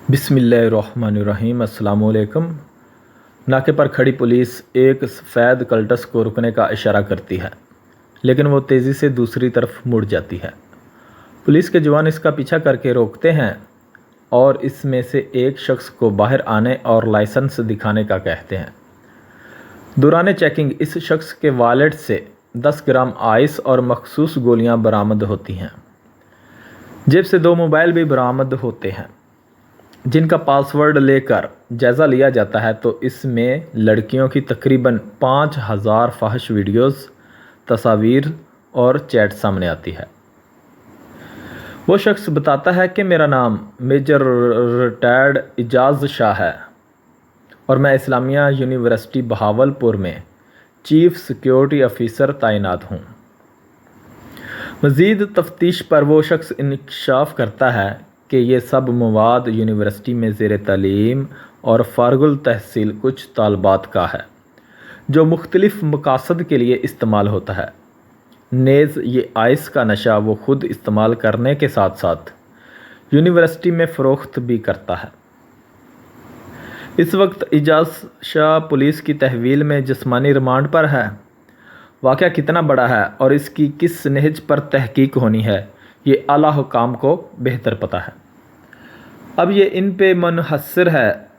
बिस्मिल्लाहिर्रहमानिर्रहीम। अस्सलाम वालेकुम। नाके पर खड़ी पुलिस एक सफ़ेद कल्टस को रुकने का इशारा करती है, लेकिन वो तेज़ी से दूसरी तरफ मुड़ जाती है। पुलिस के जवान इसका पीछा करके रोकते हैं और इसमें से एक शख्स को बाहर आने और लाइसेंस दिखाने का कहते हैं। दौरान चेकिंग इस शख्स के वॉलेट से 10 ग्राम आइस और मखसूस गोलियां बरामद होती हैं। जेब से 2 मोबाइल भी बरामद होते हैं, जिनका पासवर्ड लेकर जायज़ा लिया जाता है तो इसमें लड़कियों की तकरीबन 5000 फाहिश वीडियोस, तस्वीर और चैट सामने आती है। वो शख्स बताता है कि मेरा नाम मेजर रिटायर्ड इजाज़ शाह है और मैं इस्लामिया यूनिवर्सिटी बहावलपुर में चीफ सिक्योरिटी ऑफिसर तैनात हूँ। मज़ीद तफ्तीश पर वो शख्स इंकशाफ करता है कि ये सब मवाद यूनिवर्सिटी में ज़ेर तालीम और फ़ारगुल तहसील कुछ तालबात का है, जो मुख्तलिफ मकासद के लिए इस्तेमाल होता है। नेज़ ये आइस का नशा वो ख़ुद इस्तेमाल करने के साथ साथ यूनिवर्सिटी में फ़रोख्त भी करता है। इस वक्त इजाज़ शाह पुलिस की तहवील में जिस्मानी रिमांड पर है। वाक़या कितना बड़ा है और इसकी किस नहज पर तहकीक होनी है, ये आला हुकाम को बेहतर पता है। अब ये इन पे मुनहसर है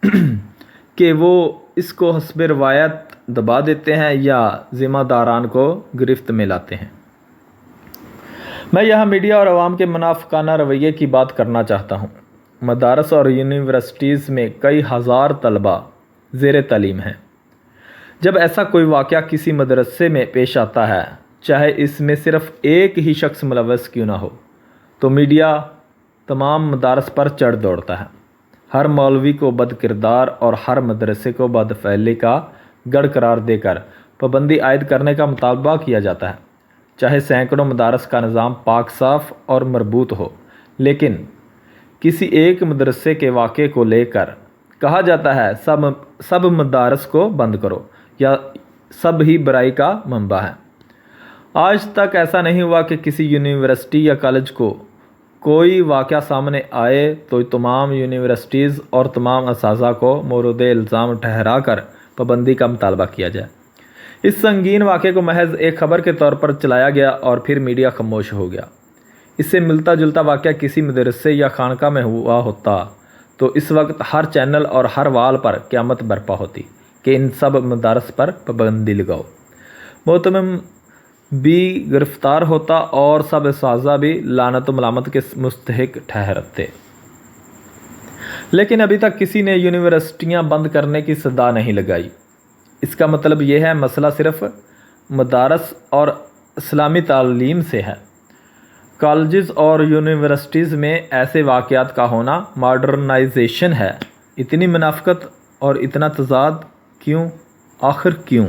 कि वो इसको हस्बे रवायत दबा देते हैं या ज़िम्मेदारान को गिरफ्त में लाते हैं। मैं यहाँ मीडिया और अवाम के मुनाफिकाना रवैये की बात करना चाहता हूँ। मदारस और यूनिवर्सिटीज़ में कई हज़ार तलबा ज़ेर तालीम हैं। जब ऐसा कोई वाक़या किसी मदरसे में पेश आता है, चाहे इसमें सिर्फ़ एक ही शख्स मुलव्वस क्यों ना हो, तो मीडिया तमाम मदारस पर चढ़ दौड़ता है। हर मौलवी को बदकिरदार और हर मदरसे को बदफैली का गढ़ करार देकर पाबंदी आयद करने का मुतालबा किया जाता है। चाहे सैकड़ों मदारस का निज़ाम पाक साफ़ और मरबूत हो, लेकिन किसी एक मदरसे के वाक़े को लेकर कहा जाता है सब मदारस को बंद करो या सब ही बुराई का मंबा है। आज तक ऐसा नहीं हुआ कि किसी यूनिवर्सिटी या कॉलेज को कोई वाक़या सामने आए तो तमाम यूनिवर्सिटीज़ और तमाम असाज़ा को मोरद इल्ज़ाम ठहरा कर पाबंदी का मुतालबा किया जाए। इस संगीन वाक़े को महज एक ख़बर के तौर पर चलाया गया और फिर मीडिया खामोश हो गया। इससे मिलता जुलता वाक़या किसी मदरसे या खानका में हुआ होता तो इस वक्त हर चैनल और हर वाल पर क़यामत बर्पा होती कि इन सब मदारस पर पाबंदी लगाओ। मोहतरम भी गिरफ़्तार होता और सब साजा भी लानत मलामत के मुस्तहिक ठहरते। लेकिन अभी तक किसी ने यूनिवर्सिटियां बंद करने की सदा नहीं लगाई। इसका मतलब यह है मसला सिर्फ़ मदारस और इस्लामी तालीम से है। कॉलेजेस और यूनिवर्सिटीज़ में ऐसे वाक़यात का होना मॉडर्नाइजेशन है। इतनी मुनाफ़िक़त और इतना तज़ाद क्यों? आखिर क्यों?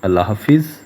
अल्लाह हाफिज़।